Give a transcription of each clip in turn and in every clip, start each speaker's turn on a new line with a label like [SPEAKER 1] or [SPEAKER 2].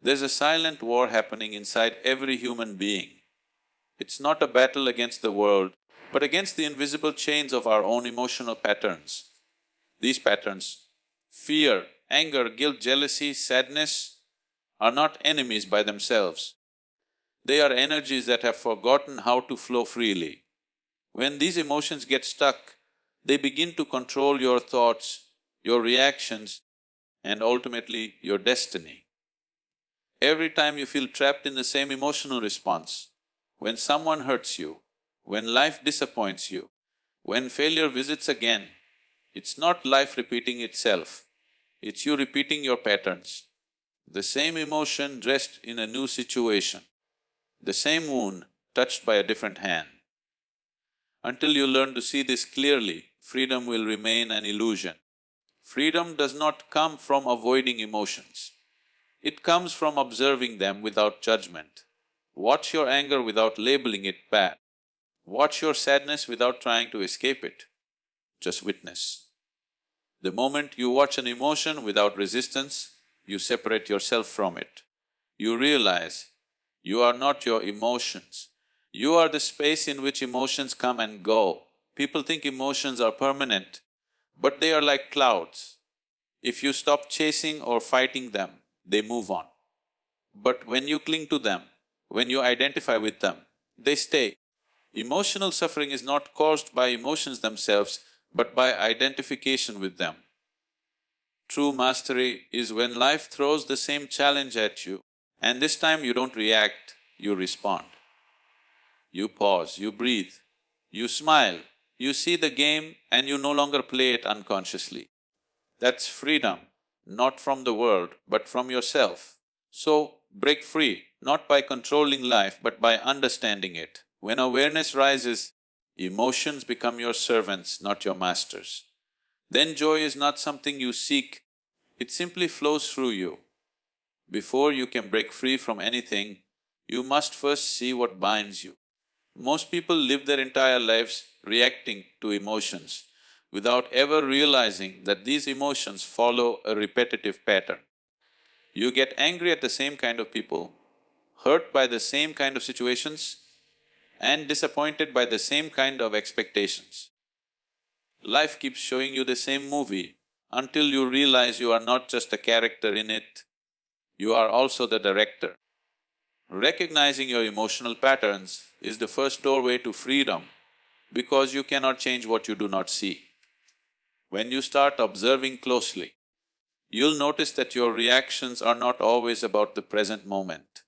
[SPEAKER 1] There's a silent war happening inside every human being. It's not a battle against the world, but against the invisible chains of our own emotional patterns. These patterns, fear, anger, guilt, jealousy, sadness, are not enemies by themselves. They are energies that have forgotten how to flow freely. When these emotions get stuck, they begin to control your thoughts, your reactions, and ultimately your destiny. Every time you feel trapped in the same emotional response, when someone hurts you, when life disappoints you, when failure visits again, it's not life repeating itself, it's you repeating your patterns. The same emotion dressed in a new situation, the same wound touched by a different hand. Until you learn to see this clearly, freedom will remain an illusion. Freedom does not come from avoiding emotions. It comes from observing them without judgment. Watch your anger without labeling it bad. Watch your sadness without trying to escape it. Just witness. The moment you watch an emotion without resistance, you separate yourself from it. You realize you are not your emotions. You are the space in which emotions come and go. People think emotions are permanent, but they are like clouds. If you stop chasing or fighting them, they move on. But when you cling to them, when you identify with them, they stay. Emotional suffering is not caused by emotions themselves, but by identification with them. True mastery is when life throws the same challenge at you, and this time you don't react, you respond. You pause, you breathe, you smile, you see the game and you no longer play it unconsciously. That's freedom, not from the world, but from yourself. So, break free, not by controlling life, but by understanding it. When awareness rises, emotions become your servants, not your masters. Then joy is not something you seek, it simply flows through you. Before you can break free from anything, you must first see what binds you. Most people live their entire lives reacting to emotions without ever realizing that these emotions follow a repetitive pattern. You get angry at the same kind of people, hurt by the same kind of situations, and disappointed by the same kind of expectations. Life keeps showing you the same movie until you realize you are not just a character in it, you are also the director. Recognizing your emotional patterns is the first doorway to freedom because you cannot change what you do not see. When you start observing closely, you'll notice that your reactions are not always about the present moment.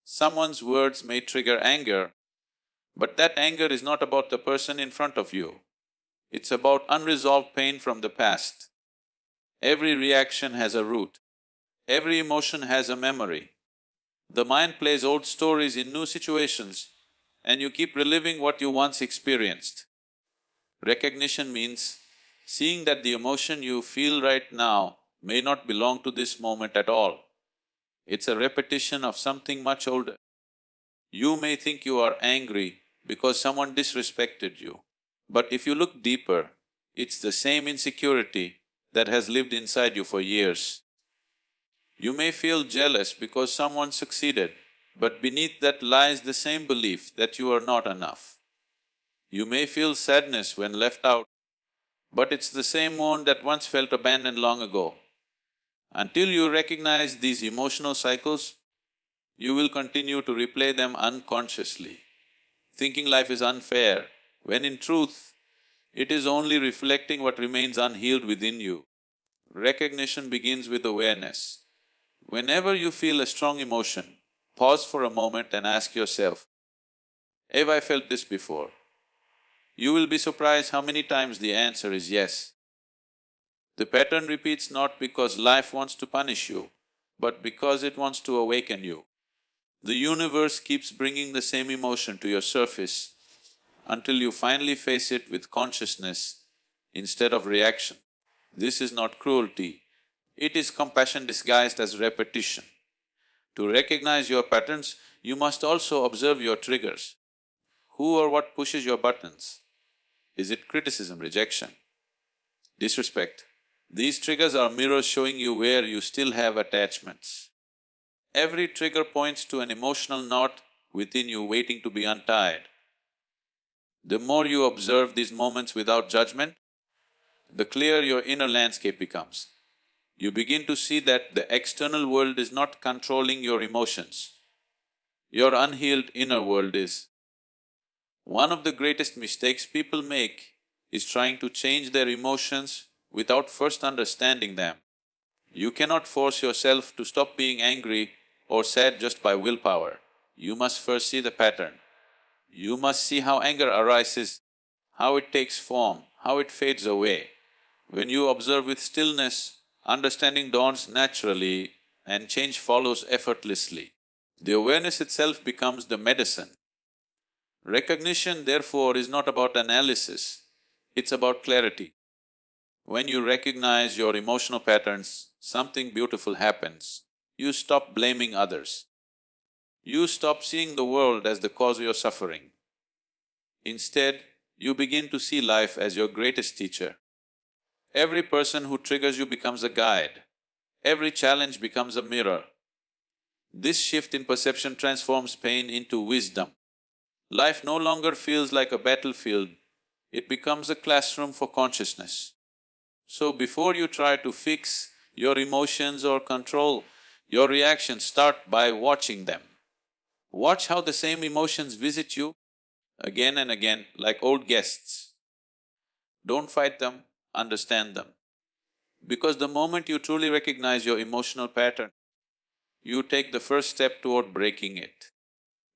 [SPEAKER 1] Someone's words may trigger anger, but that anger is not about the person in front of you. It's about unresolved pain from the past. Every reaction has a root. Every emotion has a memory. The mind plays old stories in new situations and you keep reliving what you once experienced. Recognition means seeing that the emotion you feel right now may not belong to this moment at all. It's a repetition of something much older. You may think you are angry because someone disrespected you, but if you look deeper, it's the same insecurity that has lived inside you for years. You may feel jealous because someone succeeded, but beneath that lies the same belief that you are not enough. You may feel sadness when left out, but it's the same wound that once felt abandoned long ago. Until you recognize these emotional cycles, you will continue to replay them unconsciously, thinking life is unfair, when in truth, it is only reflecting what remains unhealed within you. Recognition begins with awareness. Whenever you feel a strong emotion, pause for a moment and ask yourself, have I felt this before? You will be surprised how many times the answer is yes. The pattern repeats not because life wants to punish you, but because it wants to awaken you. The universe keeps bringing the same emotion to your surface until you finally face it with consciousness instead of reaction. This is not cruelty, it is compassion disguised as repetition. To recognize your patterns, you must also observe your triggers. Who or what pushes your buttons? Is it criticism, rejection, disrespect? These triggers are mirrors showing you where you still have attachments. Every trigger points to an emotional knot within you waiting to be untied. The more you observe these moments without judgment, the clearer your inner landscape becomes. You begin to see that the external world is not controlling your emotions. Your unhealed inner world is. One of the greatest mistakes people make is trying to change their emotions without first understanding them. You cannot force yourself to stop being angry or sad just by willpower. You must first see the pattern. You must see how anger arises, how it takes form, how it fades away. When you observe with stillness, understanding dawns naturally and change follows effortlessly. The awareness itself becomes the medicine. Recognition, therefore, is not about analysis, it's about clarity. When you recognize your emotional patterns, something beautiful happens. You stop blaming others. You stop seeing the world as the cause of your suffering. Instead, you begin to see life as your greatest teacher. Every person who triggers you becomes a guide. Every challenge becomes a mirror. This shift in perception transforms pain into wisdom. Life no longer feels like a battlefield, it becomes a classroom for consciousness. So before you try to fix your emotions or control your reactions, start by watching them. Watch how the same emotions visit you again and again like old guests. Don't fight them, understand them. Because the moment you truly recognize your emotional pattern, you take the first step toward breaking it.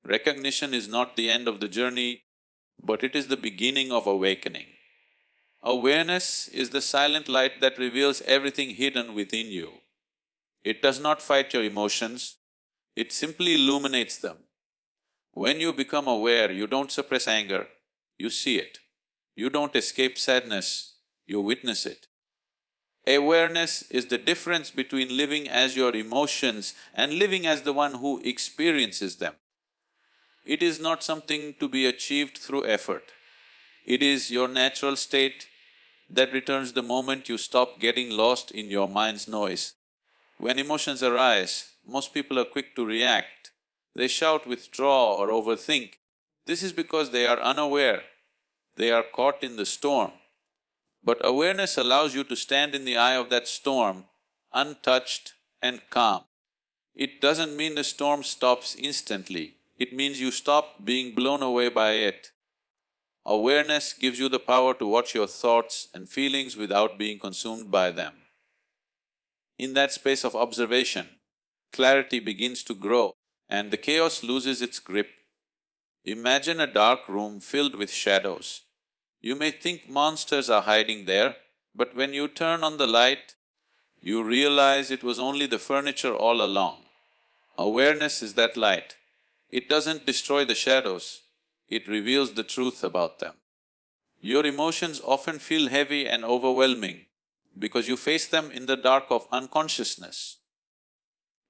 [SPEAKER 1] Recognition is not the end of the journey, but it is the beginning of awakening. Awareness is the silent light that reveals everything hidden within you. It does not fight your emotions, it simply illuminates them. When you become aware, you don't suppress anger, you see it. You don't escape sadness, you witness it. Awareness is the difference between living as your emotions and living as the one who experiences them. It is not something to be achieved through effort. It is your natural state that returns the moment you stop getting lost in your mind's noise. When emotions arise, most people are quick to react. They shout, withdraw or overthink. This is because they are unaware, they are caught in the storm. But awareness allows you to stand in the eye of that storm, untouched and calm. It doesn't mean the storm stops instantly, it means you stop being blown away by it. Awareness gives you the power to watch your thoughts and feelings without being consumed by them. In that space of observation, clarity begins to grow and the chaos loses its grip. Imagine a dark room filled with shadows. You may think monsters are hiding there, but when you turn on the light, you realize it was only the furniture all along. Awareness is that light. It doesn't destroy the shadows, it reveals the truth about them. Your emotions often feel heavy and overwhelming because you face them in the dark of unconsciousness.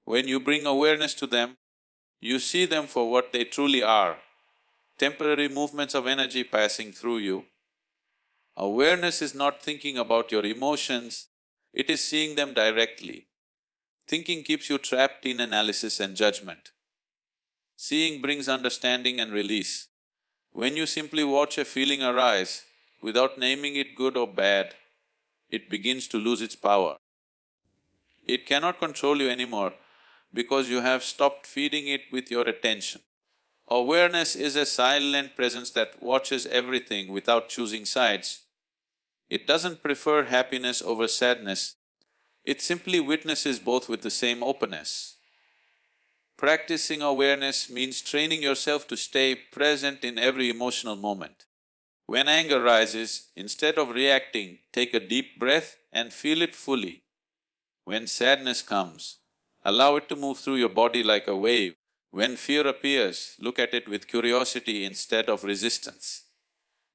[SPEAKER 1] When you bring awareness to them, you see them for what they truly are, temporary movements of energy passing through you. Awareness is not thinking about your emotions, it is seeing them directly. Thinking keeps you trapped in analysis and judgment. Seeing brings understanding and release. When you simply watch a feeling arise, without naming it good or bad, it begins to lose its power. It cannot control you anymore because you have stopped feeding it with your attention. Awareness is a silent presence that watches everything without choosing sides. It doesn't prefer happiness over sadness, it simply witnesses both with the same openness. Practicing awareness means training yourself to stay present in every emotional moment. When anger rises, instead of reacting, take a deep breath and feel it fully. When sadness comes, allow it to move through your body like a wave. When fear appears, look at it with curiosity instead of resistance.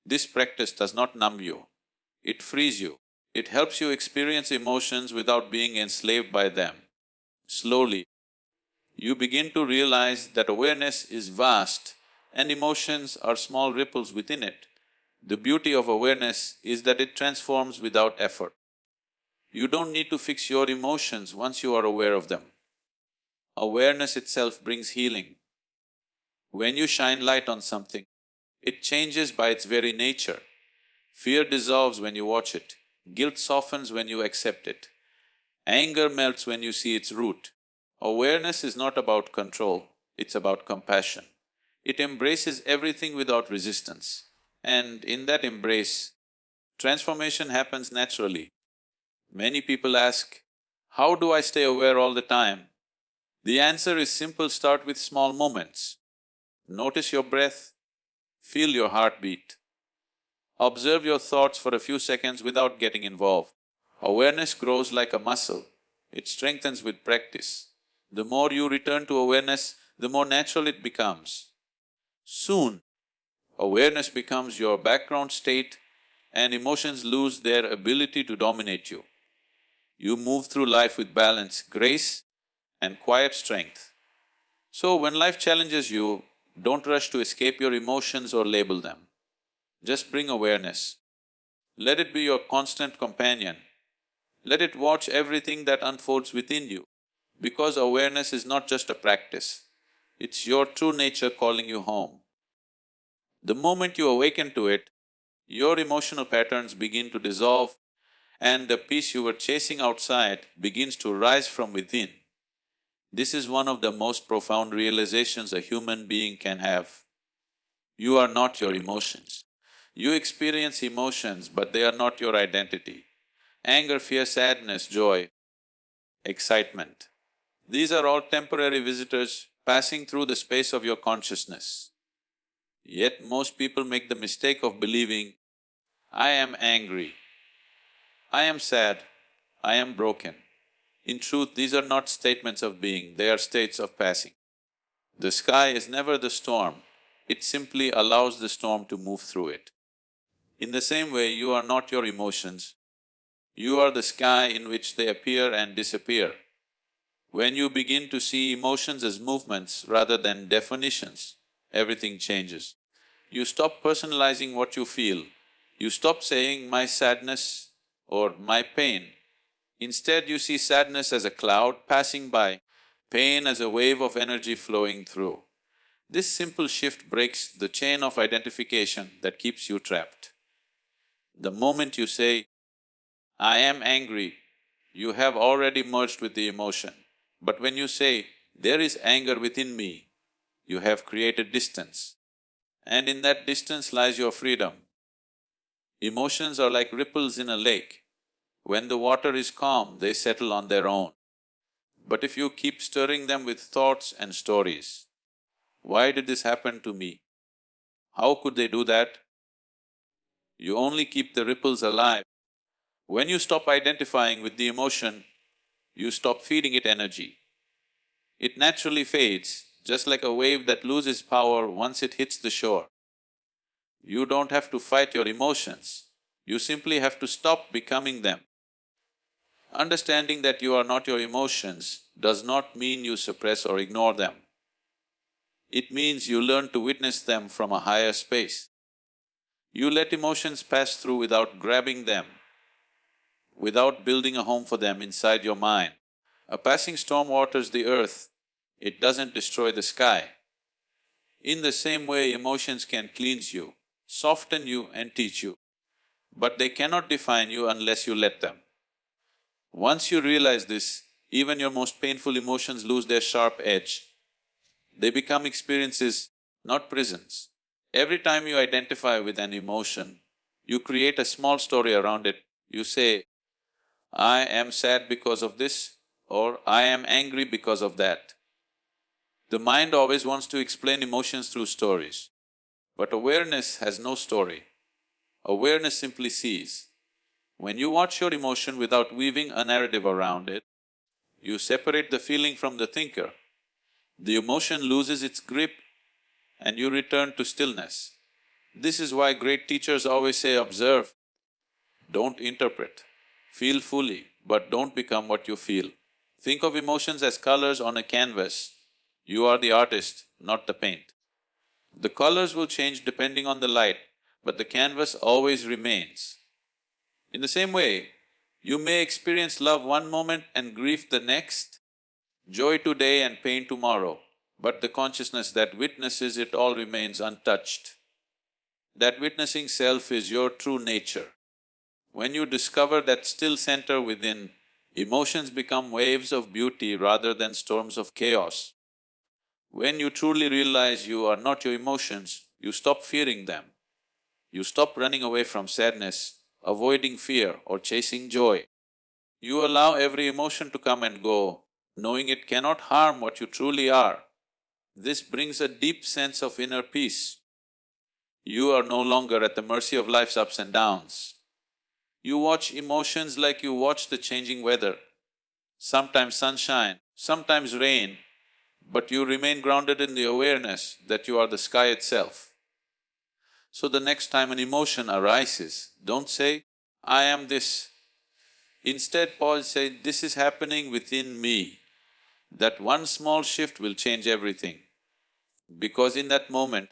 [SPEAKER 1] This practice does not numb you, it frees you. It helps you experience emotions without being enslaved by them. Slowly, you begin to realize that awareness is vast and emotions are small ripples within it. The beauty of awareness is that it transforms without effort. You don't need to fix your emotions once you are aware of them. Awareness itself brings healing. When you shine light on something, it changes by its very nature. Fear dissolves when you watch it. Guilt softens when you accept it. Anger melts when you see its root. Awareness is not about control, it's about compassion. It embraces everything without resistance. And in that embrace, transformation happens naturally. Many people ask, how do I stay aware all the time? The answer is simple: start with small moments. Notice your breath, feel your heartbeat. Observe your thoughts for a few seconds without getting involved. Awareness grows like a muscle, it strengthens with practice. The more you return to awareness, the more natural it becomes. Soon, awareness becomes your background state and emotions lose their ability to dominate you. You move through life with balance, grace and quiet strength. So when life challenges you, don't rush to escape your emotions or label them. Just bring awareness. Let it be your constant companion. Let it watch everything that unfolds within you, because awareness is not just a practice, it's your true nature calling you home. The moment you awaken to it, your emotional patterns begin to dissolve and the peace you were chasing outside begins to rise from within. This is one of the most profound realizations a human being can have. You are not your emotions. You experience emotions, but they are not your identity. Anger, fear, sadness, joy, excitement. These are all temporary visitors passing through the space of your consciousness. Yet most people make the mistake of believing, I am angry, I am sad, I am broken. In truth, these are not statements of being, they are states of passing. The sky is never the storm, it simply allows the storm to move through it. In the same way, you are not your emotions, you are the sky in which they appear and disappear. When you begin to see emotions as movements rather than definitions, everything changes. You stop personalizing what you feel. You stop saying, my sadness or my pain. Instead, you see sadness as a cloud passing by, pain as a wave of energy flowing through. This simple shift breaks the chain of identification that keeps you trapped. The moment you say, I am angry, you have already merged with the emotion. But when you say, there is anger within me, you have created distance. And in that distance lies your freedom. Emotions are like ripples in a lake. When the water is calm, they settle on their own. But if you keep stirring them with thoughts and stories, why did this happen to me? How could they do that? You only keep the ripples alive. When you stop identifying with the emotion, you stop feeding it energy. It naturally fades, just like a wave that loses power once it hits the shore. You don't have to fight your emotions, you simply have to stop becoming them. Understanding that you are not your emotions does not mean you suppress or ignore them. It means you learn to witness them from a higher space. You let emotions pass through without grabbing them, without building a home for them inside your mind. A passing storm waters the earth, it doesn't destroy the sky. In the same way, emotions can cleanse you, soften you and teach you, but they cannot define you unless you let them. Once you realize this, even your most painful emotions lose their sharp edge. They become experiences, not prisons. Every time you identify with an emotion, you create a small story around it. You say, I am sad because of this, or I am angry because of that. The mind always wants to explain emotions through stories, but awareness has no story. Awareness simply sees. When you watch your emotion without weaving a narrative around it, you separate the feeling from the thinker. The emotion loses its grip and you return to stillness. This is why great teachers always say, observe, don't interpret. Feel fully, but don't become what you feel. Think of emotions as colors on a canvas. You are the artist, not the paint. The colors will change depending on the light, but the canvas always remains. In the same way, you may experience love one moment and grief the next. Joy today and pain tomorrow, but the consciousness that witnesses it all remains untouched. That witnessing self is your true nature. When you discover that still center within, emotions become waves of beauty rather than storms of chaos. When you truly realize you are not your emotions, you stop fearing them. You stop running away from sadness, avoiding fear or chasing joy. You allow every emotion to come and go, knowing it cannot harm what you truly are. This brings a deep sense of inner peace. You are no longer at the mercy of life's ups and downs. You watch emotions like you watch the changing weather. Sometimes sunshine, sometimes rain, but you remain grounded in the awareness that you are the sky itself. So the next time an emotion arises, don't say, "I am this." Instead, pause, say, "This is happening within me." That one small shift will change everything. Because in that moment,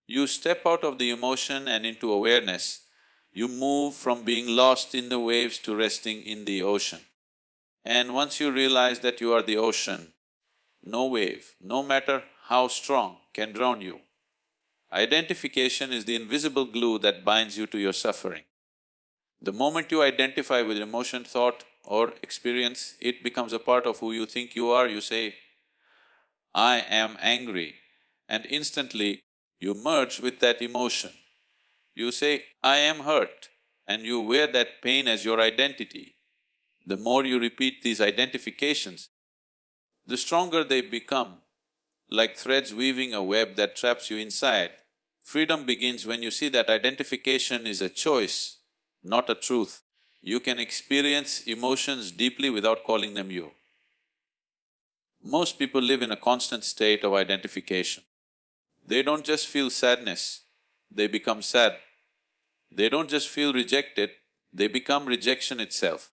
[SPEAKER 1] you step out of the emotion and into awareness. You move from being lost in the waves to resting in the ocean. And once you realize that you are the ocean, no wave, no matter how strong, can drown you. Identification is the invisible glue that binds you to your suffering. The moment you identify with emotion, thought or experience, it becomes a part of who you think you are. You say, "I am angry," and instantly you merge with that emotion. You say, "I am hurt," and you wear that pain as your identity. The more you repeat these identifications, the stronger they become, like threads weaving a web that traps you inside. Freedom begins when you see that identification is a choice, not a truth. You can experience emotions deeply without calling them you. Most people live in a constant state of identification. They don't just feel sadness, they become sad. They don't just feel rejected, they become rejection itself.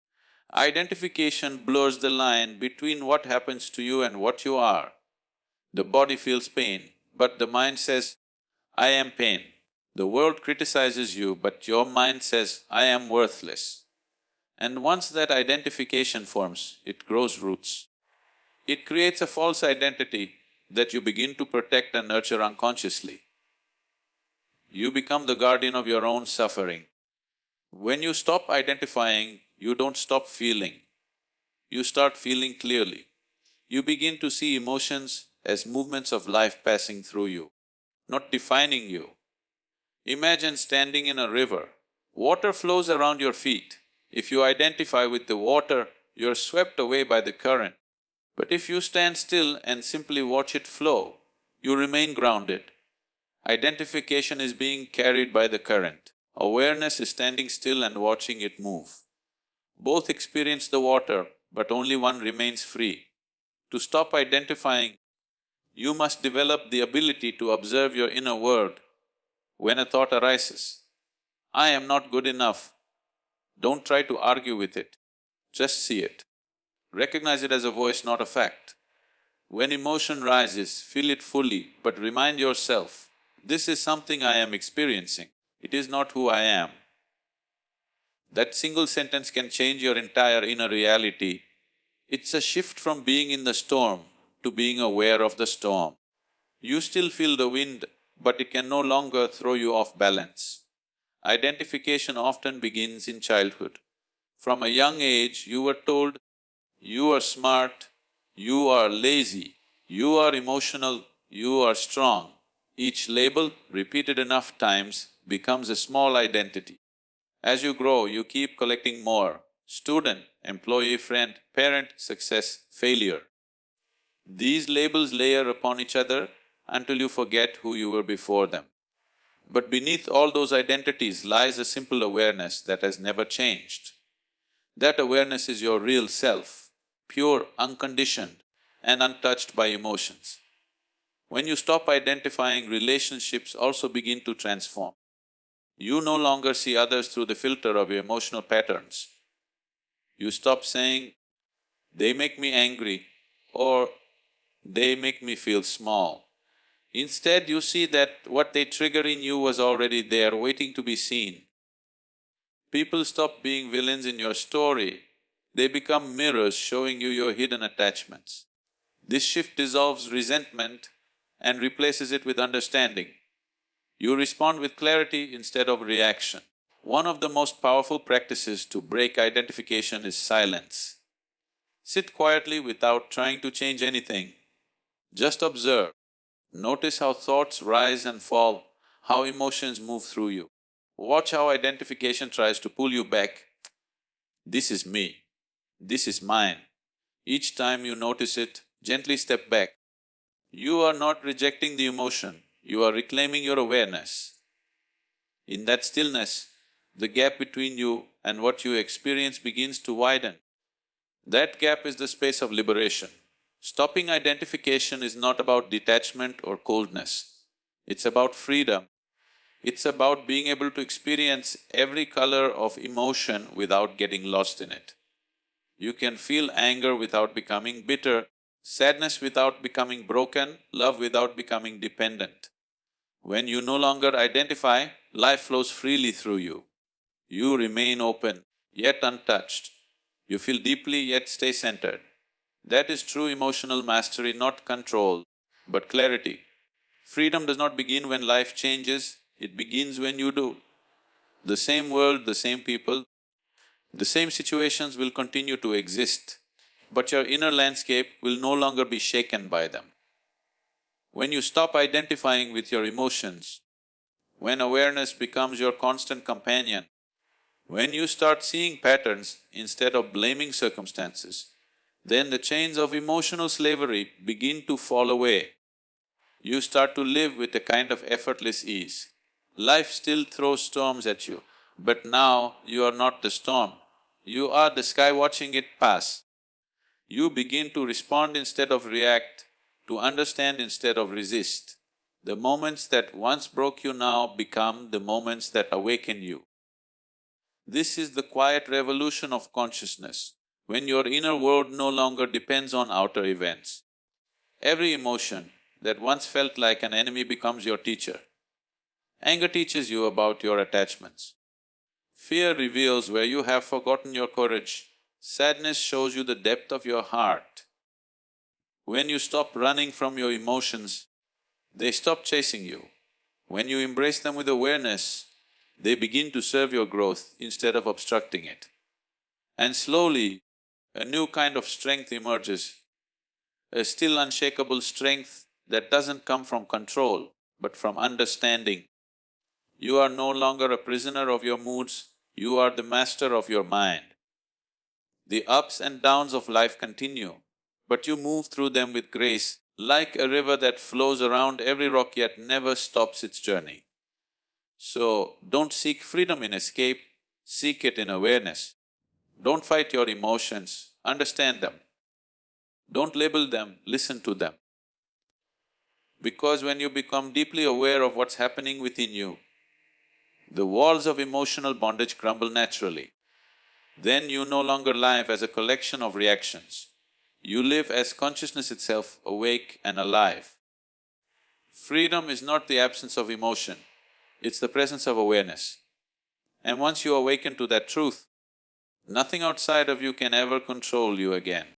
[SPEAKER 1] Identification blurs the line between what happens to you and what you are. The body feels pain, but the mind says, "I am pain." The world criticizes you, but your mind says, "I am worthless." And once that identification forms, it grows roots. It creates a false identity that you begin to protect and nurture unconsciously. You become the guardian of your own suffering. When you stop identifying, you don't stop feeling. You start feeling clearly. You begin to see emotions as movements of life passing through you, not defining you. Imagine standing in a river. Water flows around your feet. If you identify with the water, you're swept away by the current. But if you stand still and simply watch it flow, you remain grounded. Identification is being carried by the current. Awareness is standing still and watching it move. Both experience the water, but only one remains free. To stop identifying, you must develop the ability to observe your inner world. When a thought arises, "I am not good enough," don't try to argue with it, just see it. Recognize it as a voice, not a fact. When emotion rises, feel it fully, but remind yourself, "This is something I am experiencing, it is not who I am." That single sentence can change your entire inner reality. It's a shift from being in the storm to being aware of the storm. You still feel the wind, but it can no longer throw you off balance. Identification often begins in childhood. From a young age, you were told, "You are smart, you are lazy, you are emotional, you are strong." Each label, repeated enough times, becomes a small identity. As you grow, you keep collecting more: student, employee, friend, parent, success, failure. These labels layer upon each other until you forget who you were before them. But beneath all those identities lies a simple awareness that has never changed. That awareness is your real self, pure, unconditioned, and untouched by emotions. When you stop identifying, relationships also begin to transform. You no longer see others through the filter of your emotional patterns. You stop saying, "They make me angry," or "they make me feel small." Instead, you see that what they trigger in you was already there, waiting to be seen. People stop being villains in your story, they become mirrors showing you your hidden attachments. This shift dissolves resentment and replaces it with understanding. You respond with clarity instead of reaction. One of the most powerful practices to break identification is silence. Sit quietly without trying to change anything. Just observe. Notice how thoughts rise and fall, how emotions move through you. Watch how identification tries to pull you back. This is me, this is mine. Each time you notice it, gently step back. You are not rejecting the emotion, you are reclaiming your awareness. In that stillness, the gap between you and what you experience begins to widen. That gap is the space of liberation. Stopping identification is not about detachment or coldness. It's about freedom. It's about being able to experience every color of emotion without getting lost in it. You can feel anger without becoming bitter, sadness without becoming broken, love without becoming dependent. When you no longer identify, life flows freely through you. You remain open, yet untouched. You feel deeply, yet stay centered. That is true emotional mastery, not control, but clarity. Freedom does not begin when life changes, it begins when you do. The same world, the same people, the same situations will continue to exist, but your inner landscape will no longer be shaken by them. When you stop identifying with your emotions, when awareness becomes your constant companion, when you start seeing patterns instead of blaming circumstances, then the chains of emotional slavery begin to fall away. You start to live with a kind of effortless ease. Life still throws storms at you, but now you are not the storm, you are the sky watching it pass. You begin to respond instead of react, to understand instead of resist. The moments that once broke you now become the moments that awaken you. This is the quiet revolution of consciousness, when your inner world no longer depends on outer events. Every emotion that once felt like an enemy becomes your teacher. Anger teaches you about your attachments. Fear reveals where you have forgotten your courage. Sadness shows you the depth of your heart. When you stop running from your emotions, they stop chasing you. When you embrace them with awareness, they begin to serve your growth instead of obstructing it. And slowly, a new kind of strength emerges, a still unshakable strength that doesn't come from control, but from understanding. You are no longer a prisoner of your moods, you are the master of your mind. The ups and downs of life continue, but you move through them with grace, like a river that flows around every rock yet never stops its journey. So, don't seek freedom in escape, seek it in awareness. Don't fight your emotions, understand them. Don't label them, listen to them. Because when you become deeply aware of what's happening within you, the walls of emotional bondage crumble naturally. Then you no longer live as a collection of reactions. You live as consciousness itself, awake and alive. Freedom is not the absence of emotion, it's the presence of awareness. And once you awaken to that truth, nothing outside of you can ever control you again.